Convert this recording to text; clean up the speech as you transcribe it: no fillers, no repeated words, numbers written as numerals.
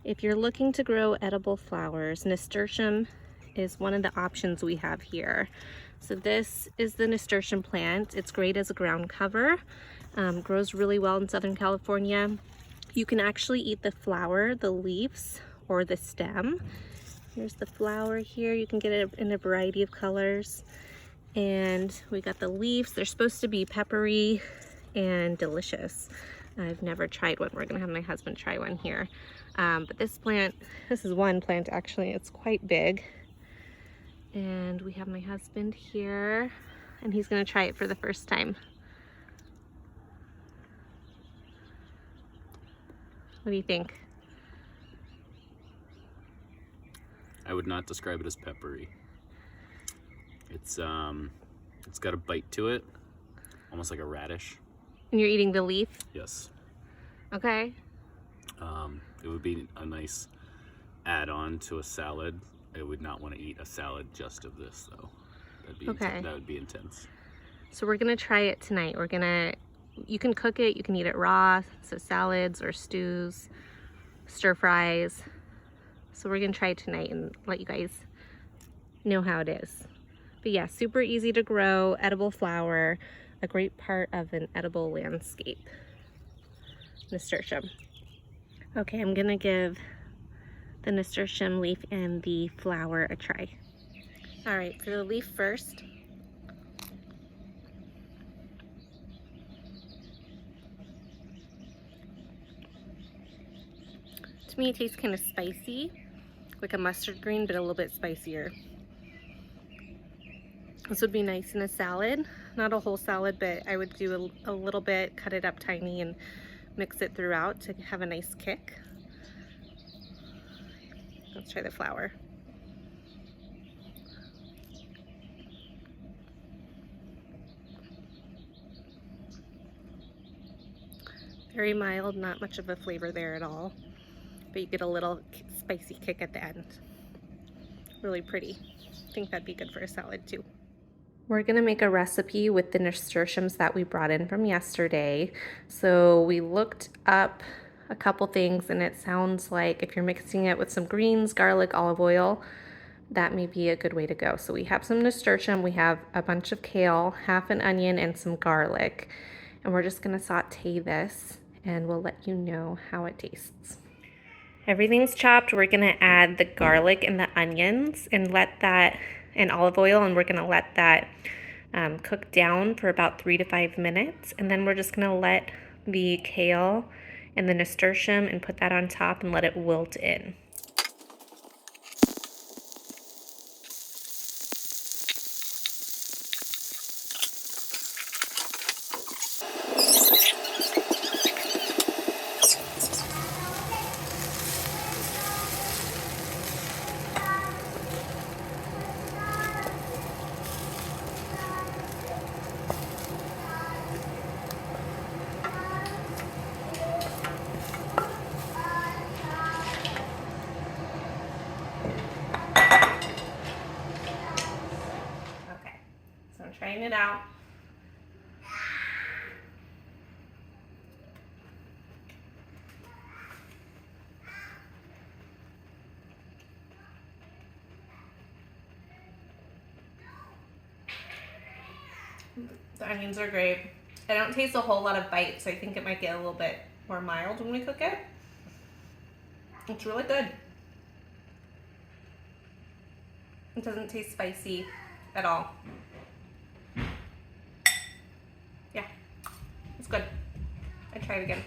If you're looking to grow edible flowers, Nasturtium is one of the options we have here. So this is the Nasturtium plant. It's great as a ground cover. Grows really well in Southern California. You can actually eat the flower, the leaves, or the stem. Here's the flower here. You can get it in a variety of colors. And we got the leaves. They're supposed to be peppery and delicious. I've never tried one. We're gonna have my husband try one here. But this plant, this is one plant actually, it's quite big. And we have my husband here, and he's gonna try it for the first time. What do you think? I would not describe it as peppery. It's got a bite to it, almost like a radish. And you're eating the leaf? Yes. Okay. It would be a nice add-on to a salad. I would not want to eat a salad just of this though. That'd be okay. That would be intense. So we're gonna try it tonight. You can cook it, you can eat it raw, so salads or stews, stir fries. So we're gonna try it tonight and let you guys know how it is. But yeah, super easy to grow, edible flower, a great part of an edible landscape. Nasturtium. Okay, I'm gonna give the nasturtium leaf and the flower a try. All right, for the leaf first. To me, it tastes kind of spicy, like a mustard green, but a little bit spicier. This would be nice in a salad, not a whole salad, but I would do a little bit, cut it up tiny and mix it throughout to have a nice kick. Let's try the flower. Very mild, not much of a flavor there at all, but you get a little spicy kick at the end. Really pretty. I think that'd be good for a salad too. We're gonna make a recipe with the nasturtiums that we brought in from yesterday. So we looked up a couple things, and it sounds like if you're mixing it with some greens, garlic, olive oil, that may be a good way to go. So we have some nasturtium, we have a bunch of kale, half an onion, and some garlic. And we're just gonna saute this, and we'll let you know how it tastes. Everything's chopped. We're gonna add the garlic and the onions and and olive oil, and we're gonna let that cook down for about 3 to 5 minutes. And then we're just gonna let the kale and the nasturtium and put that on top and let it wilt in. Okay, so I'm trying it out. The onions are great. I don't taste a whole lot of bite, so I think it might get a little bit more mild when we cook it. It's really good. It doesn't taste spicy at all. Yeah, it's good. I'd try it again.